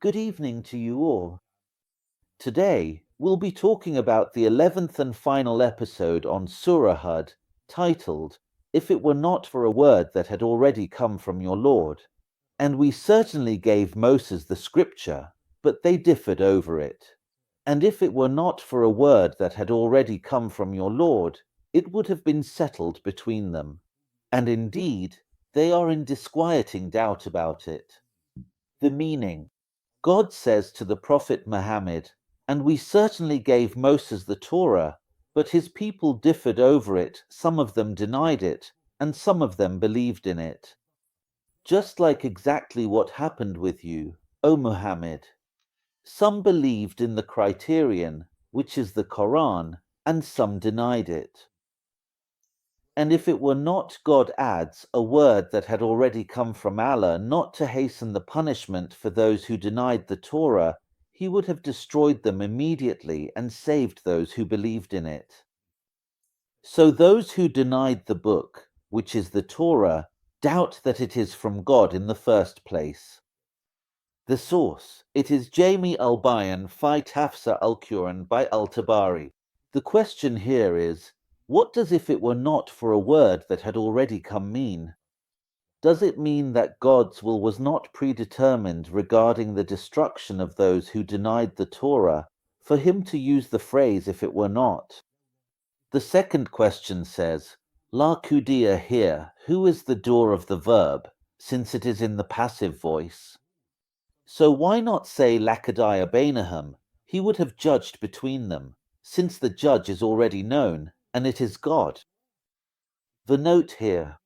Good evening to you all. Today, we'll be talking about the 11th and final episode on Surah Hud, titled, If It Were Not for a Word That Had Already Come from Your Lord. And we certainly gave Moses the scripture, but they differed over it. And if it were not for a word that had already come from your Lord, it would have been settled between them. And indeed, they are in disquieting doubt about it. The meaning. God says to the Prophet Muhammad, and we certainly gave Moses the Torah, but his people differed over it, some of them denied it, and some of them believed in it. Just like exactly what happened with you, O Muhammad. Some believed in the criterion, which is the Quran, and some denied it. And if it were not, God adds, a word that had already come from Allah, not to hasten the punishment for those who denied the Torah, he would have destroyed them immediately and saved those who believed in it. So those who denied the book, which is the Torah, doubt that it is from God in the first place. The source. It is Jami al-Bayan fi Tafsir al-Quran by al-Tabari. The question here is, what does if it were not for a word that had already come mean? Does it mean that God's will was not predetermined regarding the destruction of those who denied the Torah, for him to use the phrase if it were not? The second question says, La Kudiya here, who is the door of the verb, since it is in the passive voice? So why not say Lakadaya Bainahum? He would have judged between them, since the judge is already known, and it is God. The note here.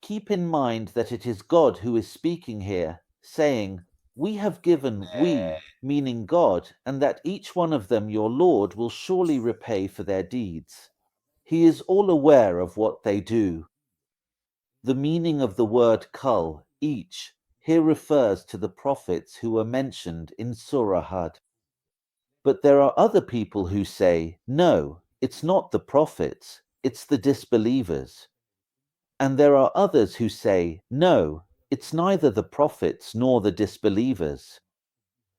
Keep in mind that it is God who is speaking here, saying, We have given we, meaning God, and that each one of them your Lord will surely repay for their deeds. He is all aware of what they do. The meaning of the word kul, each, here refers to the prophets who were mentioned in Surah Hud. But there are other people who say, no, it's not the prophets, it's the disbelievers. And there are others who say, no, it's neither the prophets nor the disbelievers.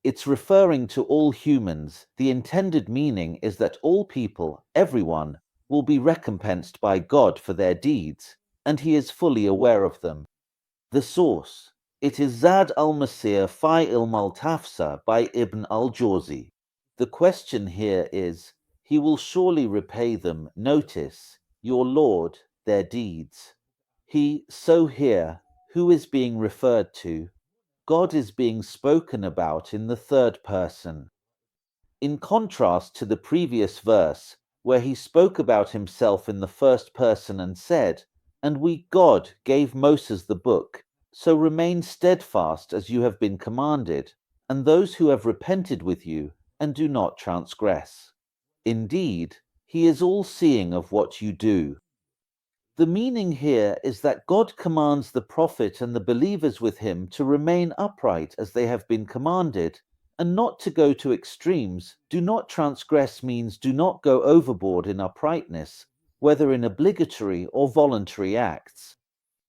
It's referring to all humans. The intended meaning is that all people, everyone, will be recompensed by God for their deeds, and he is fully aware of them. The source. It is Zad al-Masir fi ilm al-Tafsir by Ibn al-Jawzi. The question here is, he will surely repay them, notice, your Lord, their deeds. He, so here, who is being referred to? God is being spoken about in the third person. In contrast to the previous verse, where he spoke about himself in the first person and said, And we, God, gave Moses the book, so remain steadfast as you have been commanded, and those who have repented with you, and do not transgress. Indeed, he is all-seeing of what you do. The meaning here is that God commands the prophet and the believers with him to remain upright as they have been commanded, and not to go to extremes. Do not transgress means do not go overboard in uprightness, whether in obligatory or voluntary acts.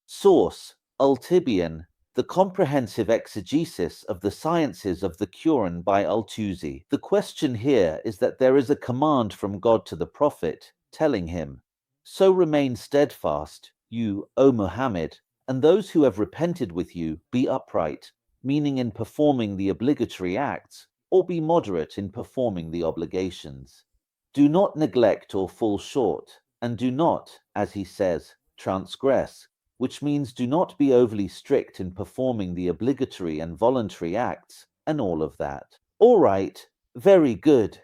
Source, Al-Tibian, the comprehensive exegesis of the sciences of the Quran by Al-Tusi. The question here is that there is a command from God to the prophet, telling him, So remain steadfast, you, O Muhammad, and those who have repented with you, be upright, meaning in performing the obligatory acts, or be moderate in performing the obligations. Do not neglect or fall short, and do not, as he says, transgress, which means do not be overly strict in performing the obligatory and voluntary acts, and all of that. All right, very good.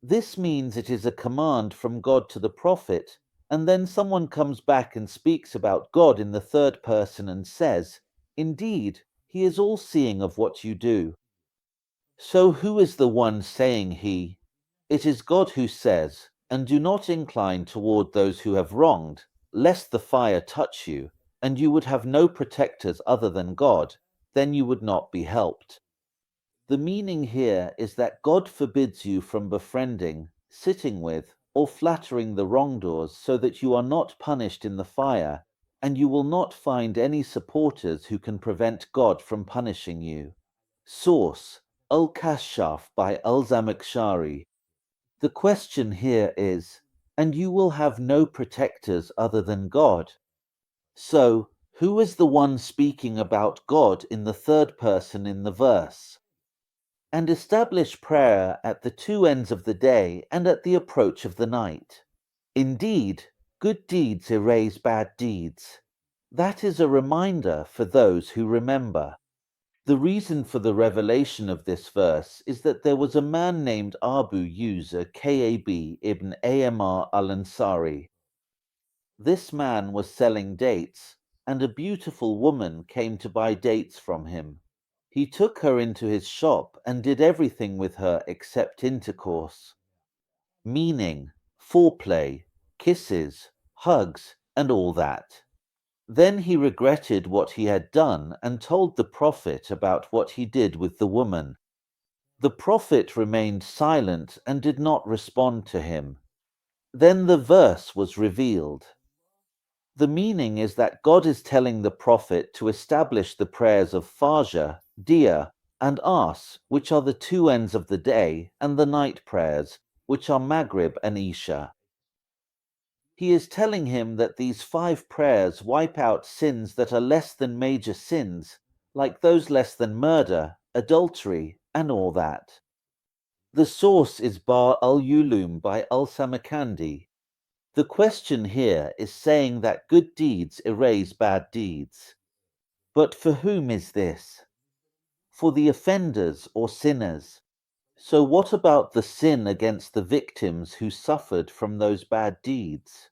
This means it is a command from God to the prophet, and then someone comes back and speaks about God in the third person and says, Indeed, he is all-seeing of what you do. So who is the one saying he? It is God who says, And do not incline toward those who have wronged, lest the fire touch you, and you would have no protectors other than God, then you would not be helped. The meaning here is that God forbids you from befriending, sitting with, or flattering the wrongdoers so that you are not punished in the fire, and you will not find any supporters who can prevent God from punishing you. Source, Al-Kashaf by Al-Zamakhshari. The question here is, and you will have no protectors other than God. So, who is the one speaking about God in the third person in the verse? And establish prayer at the two ends of the day and at the approach of the night. Indeed, good deeds erase bad deeds. That is a reminder for those who remember. The reason for the revelation of this verse is that there was a man named Abu User Kab ibn Amr al-Ansari. This man was selling dates, and a beautiful woman came to buy dates from him. He took her into his shop and did everything with her except intercourse, meaning foreplay, kisses, hugs, and all that. Then he regretted what he had done and told the Prophet about what he did with the woman. The Prophet remained silent and did not respond to him. Then the verse was revealed. The meaning is that God is telling the Prophet to establish the prayers of Fajr, Dia, and As, which are the two ends of the day, and the night prayers, which are Maghrib and Isha. He is telling him that these 5 prayers wipe out sins that are less than major sins, like those less than murder, adultery, and all that. The source is Bar al-Ulum by al-Samarkandi. The question here is saying that good deeds erase bad deeds. But for whom is this? For the offenders or sinners. So what about the sin against the victims who suffered from those bad deeds?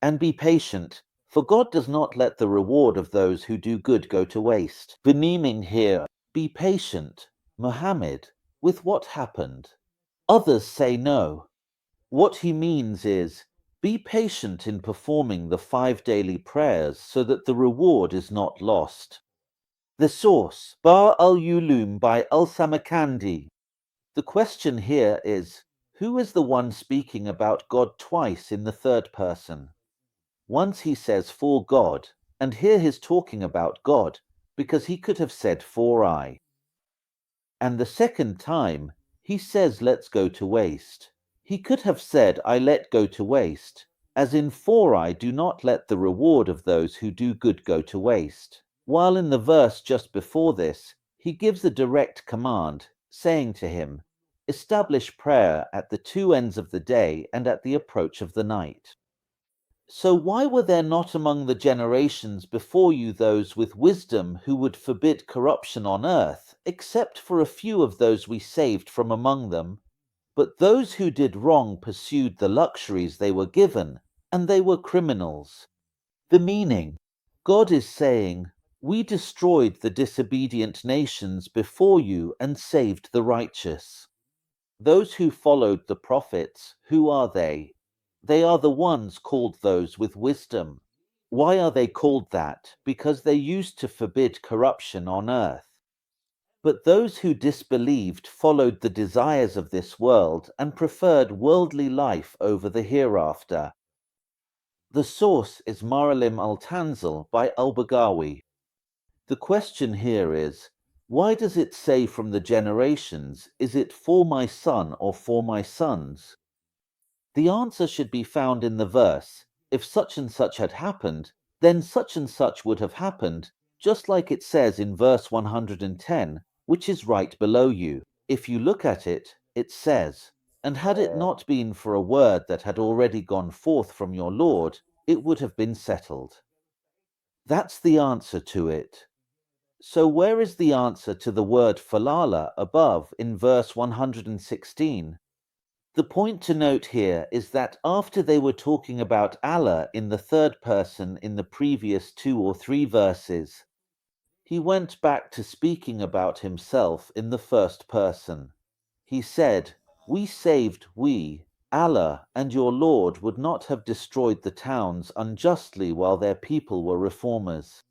And be patient, for God does not let the reward of those who do good go to waste. The meaning here, be patient, Muhammad, with what happened. Others say no. What he means is, be patient in performing the 5 daily prayers so that the reward is not lost. The source, Bar al-Ulum by al-Samarkandi. The question here is, who is the one speaking about God twice in the third person? Once he says for God, and here he's talking about God, because he could have said for I. And the second time, he says let's go to waste. He could have said I let go to waste, as in for I do not let the reward of those who do good go to waste. While in the verse just before this, he gives a direct command, saying to him, establish prayer at the two ends of the day and at the approach of the night. So why were there not among the generations before you those with wisdom who would forbid corruption on earth, except for a few of those we saved from among them? But those who did wrong pursued the luxuries they were given, and they were criminals. The meaning, God is saying, we destroyed the disobedient nations before you and saved the righteous. Those who followed the prophets, who are they? They are the ones called those with wisdom. Why are they called that? Because they used to forbid corruption on earth. But those who disbelieved followed the desires of this world and preferred worldly life over the hereafter. The source is Maralim al-Tanzil by al-Baghawi. The question here is, why does it say from the generations, is it for my son or for my sons? The answer should be found in the verse. If such and such had happened, then such and such would have happened, just like it says in verse 110, which is right below you. If you look at it, it says, and had it not been for a word that had already gone forth from your Lord, it would have been settled. That's the answer to it. So where is the answer to the word falala above in verse 116? The point to note here is that after they were talking about Allah in the third person in the previous 2 or 3 verses, he went back to speaking about himself in the first person. He said, we, Allah, and your Lord would not have destroyed the towns unjustly while their people were reformers.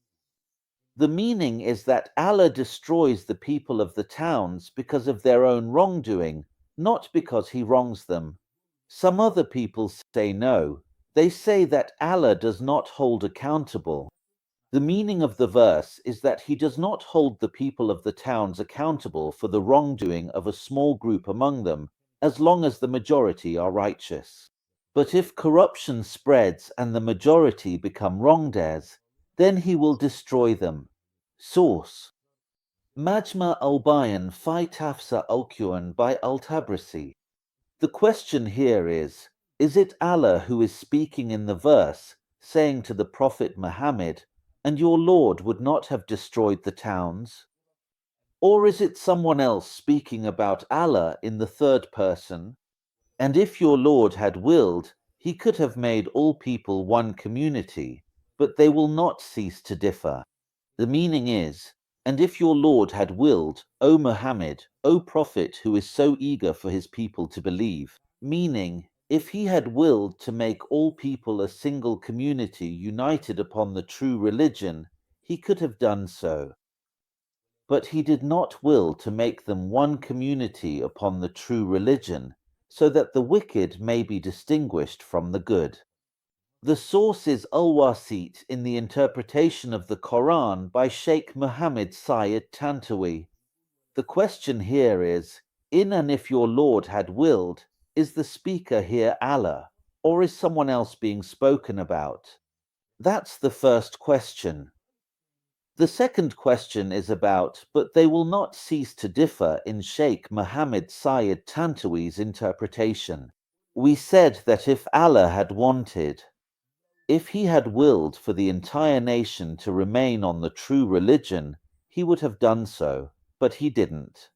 The meaning is that Allah destroys the people of the towns because of their own wrongdoing, not because he wrongs them. Some other people say no. They say that Allah does not hold accountable. The meaning of the verse is that he does not hold the people of the towns accountable for the wrongdoing of a small group among them, as long as the majority are righteous. But if corruption spreads and the majority become wrongdoers, then he will destroy them. Source: Majma al-Bayan fi Tafsir al-Quran by al-Tabrisi. The question here is it Allah who is speaking in the verse, saying to the Prophet Muhammad, "And your Lord would not have destroyed the towns"? Or is it someone else speaking about Allah in the third person? "And if your Lord had willed, he could have made all people one community, but they will not cease to differ." The meaning is, "And if your Lord had willed, O Muhammad, O Prophet who is so eager for his people to believe," meaning, if he had willed to make all people a single community united upon the true religion, he could have done so. But he did not will to make them one community upon the true religion, so that the wicked may be distinguished from the good. The source is Al-Wasit in the interpretation of the Quran by Sheikh Muhammad Sayyid Tantawi. The question here is, in "and if your Lord had willed," is the speaker here Allah, or is someone else being spoken about? That's the first question. The second question is about, "But they will not cease to differ" in Sheikh Muhammad Sayyid Tantawi's interpretation. We said that if Allah had wanted, if he had willed for the entire nation to remain on the true religion, he would have done so, but he didn't.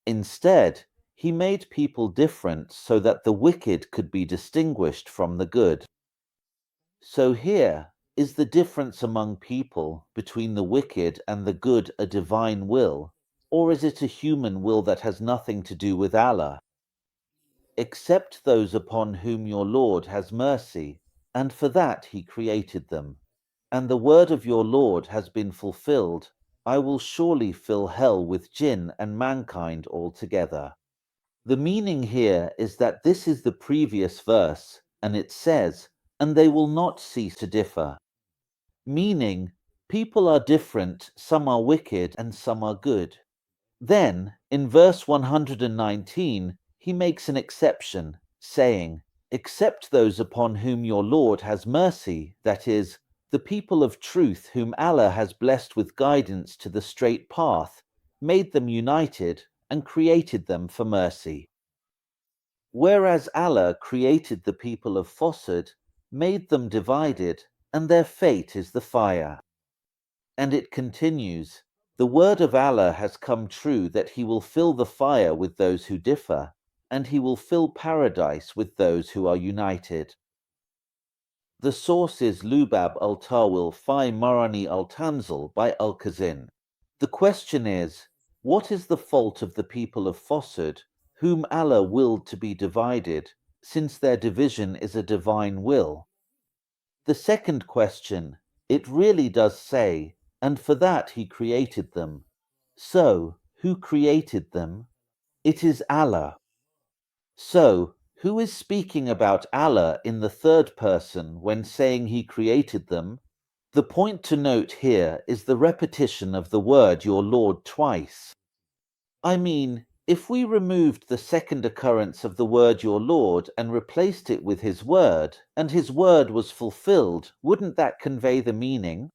Instead, he made people different so that the wicked could be distinguished from the good. So here, is the difference among people between the wicked and the good a divine will, or is it a human will that has nothing to do with Allah? "Except those upon whom your Lord has mercy, and for that he created them. And the word of your Lord has been fulfilled, I will surely fill hell with jinn and mankind altogether." The meaning here is that this is the previous verse, and it says, "And they will not cease to differ." Meaning, people are different, some are wicked and some are good. Then, in verse 119, he makes an exception, saying, "Except those upon whom your Lord has mercy, that is, the people of truth whom Allah has blessed with guidance to the straight path, made them united, and created them for mercy." Whereas Allah created the people of falsehood, made them divided, and their fate is the fire. And it continues, "The word of Allah has come true that he will fill the fire with those who differ, and he will fill paradise with those who are united." The source is Lubab al-Tawil fi Marani al-Tanzil by Al-Kazin. The question is, what is the fault of the people of falsehood, whom Allah willed to be divided, since their division is a divine will? The second question, it really does say, "And for that he created them." So, who created them? It is Allah. So, who is speaking about Allah in the third person when saying he created them? The point to note here is the repetition of the word "your Lord" twice. I mean, if we removed the second occurrence of the word "your Lord" and replaced it with his word, and his word was fulfilled, wouldn't that convey the meaning?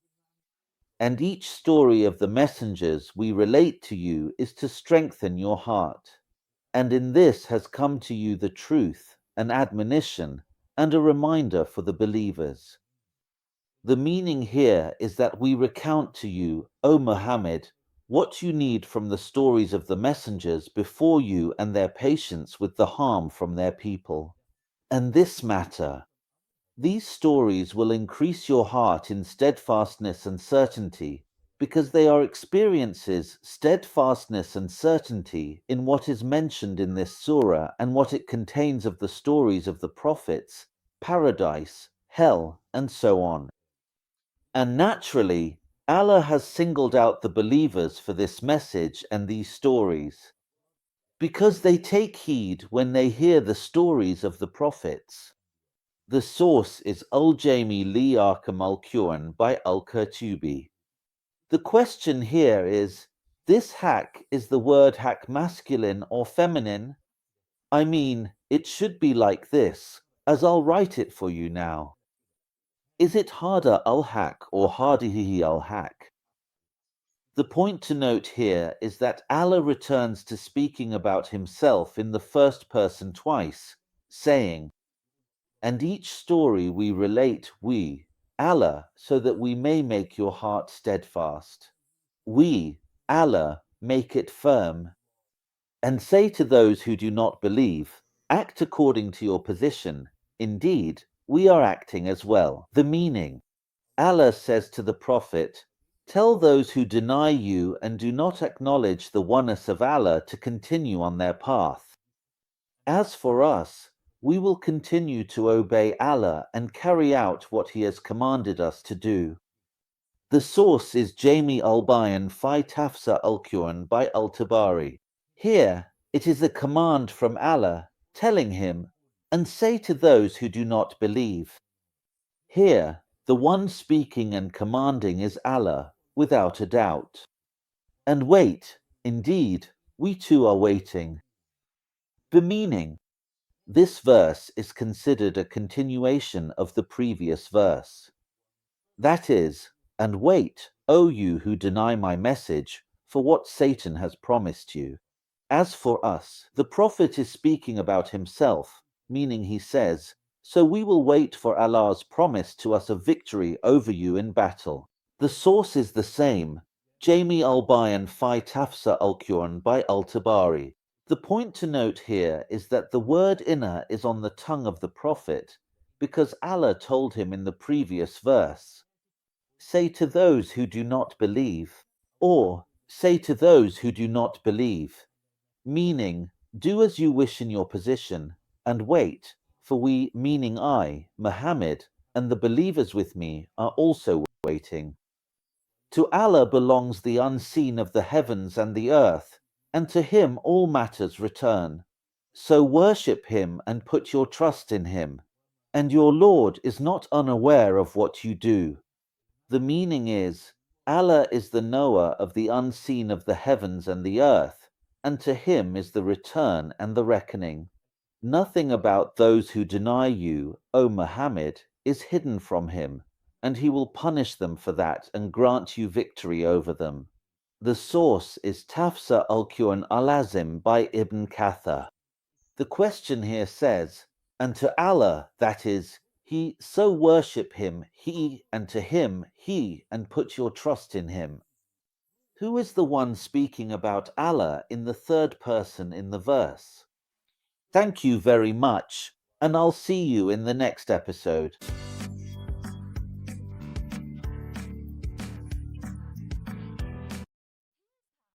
"And each story of the messengers we relate to you is to strengthen your heart. And in this has come to you the truth, an admonition, and a reminder for the believers." The meaning here is that we recount to you, O Muhammad, what you need from the stories of the messengers before you and their patience with the harm from their people. And this matter, these stories will increase your heart in steadfastness and certainty, because they are experiences, steadfastness and certainty in what is mentioned in this surah and what it contains of the stories of the prophets, paradise, hell, and so on. And naturally, Allah has singled out the believers for this message and these stories, because they take heed when they hear the stories of the prophets. The source is elgendynyc by elgendynyc. The question here is, this hack, is the word hack masculine or feminine? I mean, it should be like this, as I'll write it for you now. Is it harder al-hack or hardihi al-hack? The point to note here is that Allah returns to speaking about himself in the first person twice, saying, "And each story we relate we, Allah, so that we may make your heart steadfast. We, Allah, make it firm. And say to those who do not believe, act according to your position. Indeed, we are acting as well." The meaning. Allah says to the Prophet, "Tell those who deny you and do not acknowledge the oneness of Allah to continue on their path. As for us, we will continue to obey Allah and carry out what He has commanded us to do." The source is Jami al-Bayan fi Tafsir al-Quran by al-Tabari. Here, it is a command from Allah, telling him, "And say to those who do not believe." Here, the one speaking and commanding is Allah, without a doubt. And wait, indeed, we too are waiting. The meaning. This verse is considered a continuation of the previous verse. That is, "And wait, O you who deny my message, for what Satan has promised you." As for us, the Prophet is speaking about himself, meaning he says, "So we will wait for Allah's promise to us of victory over you in battle." The source is the same, Jami al-Bayan fi Tafsir al-Quran by al-Tabari. The point to note here is that the word inna is on the tongue of the Prophet, because Allah told him in the previous verse, "Say to those who do not believe," or "Say to those who do not believe," meaning, do as you wish in your position, and wait, for we, meaning I, Muhammad, and the believers with me, are also waiting. To Allah belongs the unseen of the heavens and the earth, and to Him all matters return. So worship Him and put your trust in Him, and your Lord is not unaware of what you do. The meaning is, Allah is the knower of the unseen of the heavens and the earth, and to Him is the return and the reckoning. Nothing about those who deny you, O Muhammad, is hidden from Him, and He will punish them for that and grant you victory over them. The source is Tafsir al-Quran al-Azim by Ibn Kathir. The question here says, "And to Allah, that is, He, so worship Him, He, and to Him, He, and put your trust in Him." Who is the one speaking about Allah in the third person in the verse? Thank you very much, and I'll see you in the next episode.